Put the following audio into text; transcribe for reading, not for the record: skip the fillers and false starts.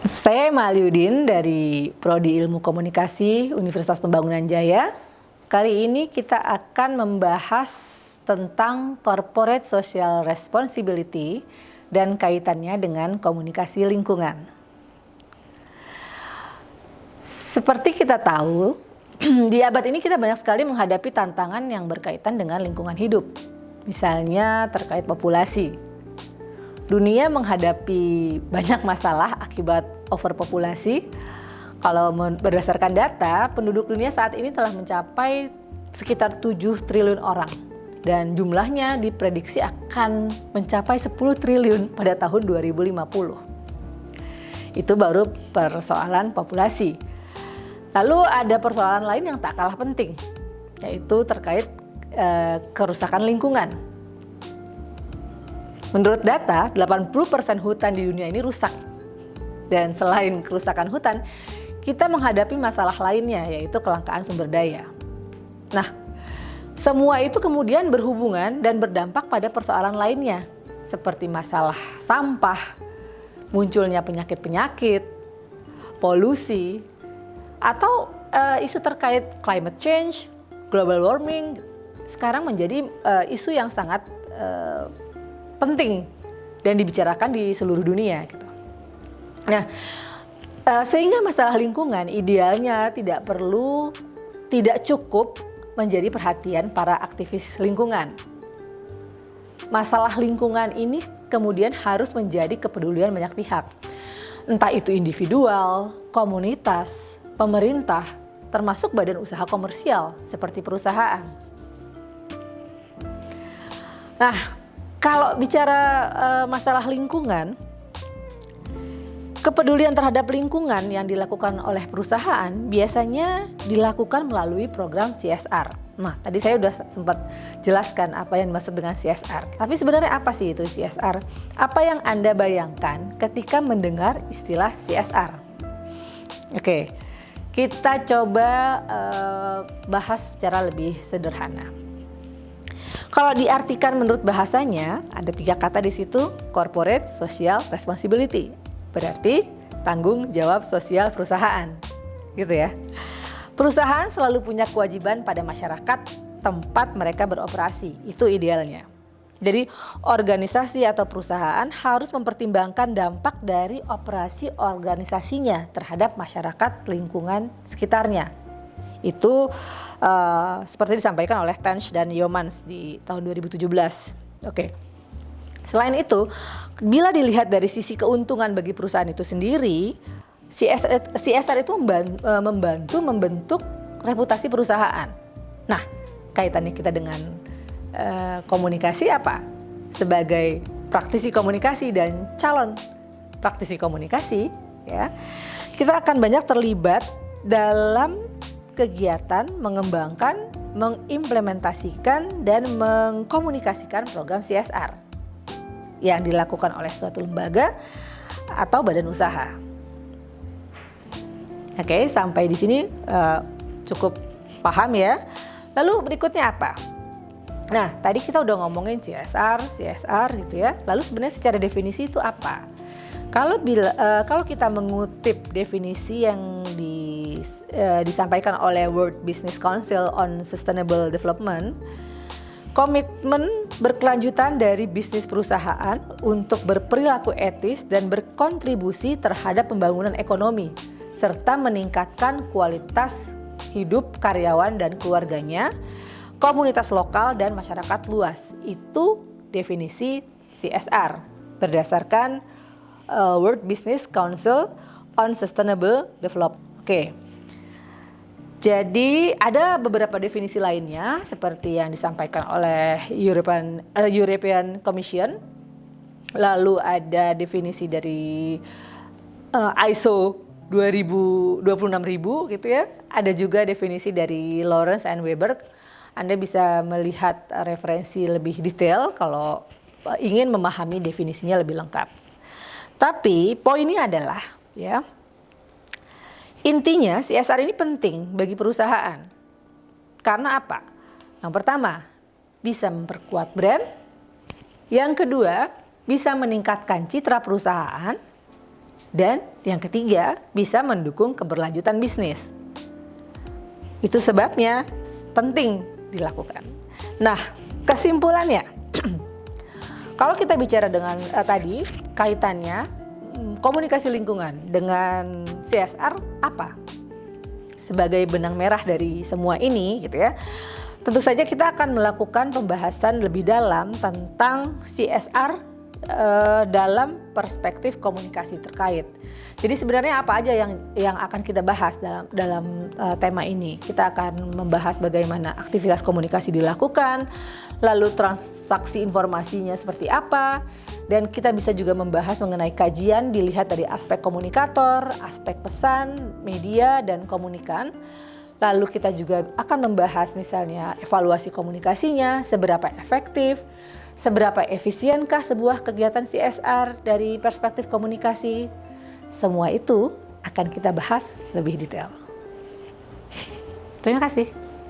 Saya Maliudin dari Prodi Ilmu Komunikasi Universitas Pembangunan Jaya. Kali ini kita akan membahas tentang Corporate Social Responsibility dan kaitannya dengan komunikasi lingkungan. Seperti kita tahu, di abad ini kita banyak sekali menghadapi tantangan yang berkaitan dengan lingkungan hidup. Misalnya terkait populasi. Dunia menghadapi banyak masalah akibat overpopulasi. Kalau berdasarkan data, penduduk dunia saat ini telah mencapai sekitar 7 triliun orang. Dan jumlahnya diprediksi akan mencapai 10 triliun pada tahun 2050. Itu baru persoalan populasi. Lalu ada persoalan lain yang tak kalah penting, yaitu terkait kerusakan lingkungan. Menurut data, 80% hutan di dunia ini rusak. Dan selain kerusakan hutan, kita menghadapi masalah lainnya, yaitu kelangkaan sumber daya. Nah, semua itu kemudian berhubungan dan berdampak pada persoalan lainnya, seperti masalah sampah, munculnya penyakit-penyakit, polusi, atau isu terkait climate change, global warming, sekarang menjadi isu yang sangat penting dan dibicarakan di seluruh dunia gitu. Nah, sehingga masalah lingkungan idealnya tidak cukup menjadi perhatian para aktivis lingkungan. Masalah lingkungan ini kemudian harus menjadi kepedulian banyak pihak. Entah itu individual, komunitas, pemerintah, termasuk badan usaha komersial seperti perusahaan. Nah, kalau bicara masalah lingkungan, kepedulian terhadap lingkungan yang dilakukan oleh perusahaan biasanya dilakukan melalui program CSR. Nah, tadi saya sudah sempat jelaskan apa yang dimaksud dengan CSR. Tapi sebenarnya apa sih itu CSR? Apa yang Anda bayangkan ketika mendengar istilah CSR? Oke, kita coba bahas secara lebih sederhana. Kalau diartikan menurut bahasanya, ada 3 kata di situ, Corporate Social Responsibility. Berarti tanggung jawab sosial perusahaan, gitu ya. Perusahaan selalu punya kewajiban pada masyarakat tempat mereka beroperasi, itu idealnya. Jadi organisasi atau perusahaan harus mempertimbangkan dampak dari operasi organisasinya terhadap masyarakat lingkungan sekitarnya. Itu seperti disampaikan oleh Tench dan Yeomans di tahun 2017. Oke. Selain itu, bila dilihat dari sisi keuntungan bagi perusahaan itu sendiri, CSR itu membantu membentuk reputasi perusahaan. Nah, kaitannya kita dengan komunikasi apa? Sebagai praktisi komunikasi dan calon praktisi komunikasi, ya, kita akan banyak terlibat dalam kegiatan mengembangkan, mengimplementasikan, dan mengkomunikasikan program CSR yang dilakukan oleh suatu lembaga atau badan usaha. Oke, sampai di sini cukup paham ya. Lalu berikutnya apa? Nah, tadi kita udah ngomongin CSR gitu ya. Lalu sebenarnya secara definisi itu apa? Kalau kita mengutip definisi yang disampaikan oleh World Business Council on Sustainable Development, komitmen berkelanjutan dari bisnis perusahaan untuk berperilaku etis dan berkontribusi terhadap pembangunan ekonomi, serta meningkatkan kualitas hidup karyawan dan keluarganya, komunitas lokal dan masyarakat luas. Itu definisi CSR berdasarkan World Business Council on Sustainable Development. Oke. Jadi ada beberapa definisi lainnya seperti yang disampaikan oleh European Commission. Lalu ada definisi dari ISO 26000 gitu ya. Ada juga definisi dari Lawrence and Weber. Anda bisa melihat referensi lebih detail kalau ingin memahami definisinya lebih lengkap. Tapi poinnya adalah ya, intinya CSR ini penting bagi perusahaan. Karena apa? Yang pertama, bisa memperkuat brand. Yang kedua, bisa meningkatkan citra perusahaan. Dan yang ketiga, bisa mendukung keberlanjutan bisnis. Itu sebabnya penting dilakukan. Nah, kesimpulannya, kalau kita bicara dengan tadi kaitannya komunikasi lingkungan dengan CSR apa? Sebagai benang merah dari semua ini gitu ya. Tentu saja kita akan melakukan pembahasan lebih dalam tentang CSR dalam perspektif komunikasi terkait. Jadi sebenarnya apa aja yang akan kita bahas dalam tema ini? Kita akan membahas bagaimana aktivitas komunikasi dilakukan, lalu transaksi informasinya seperti apa, dan kita bisa juga membahas mengenai kajian dilihat dari aspek komunikator, aspek pesan, media, dan komunikan. Lalu kita juga akan membahas misalnya evaluasi komunikasinya, seberapa efektif, seberapa efisienkah sebuah kegiatan CSR dari perspektif komunikasi. Semua itu akan kita bahas lebih detail. Terima kasih.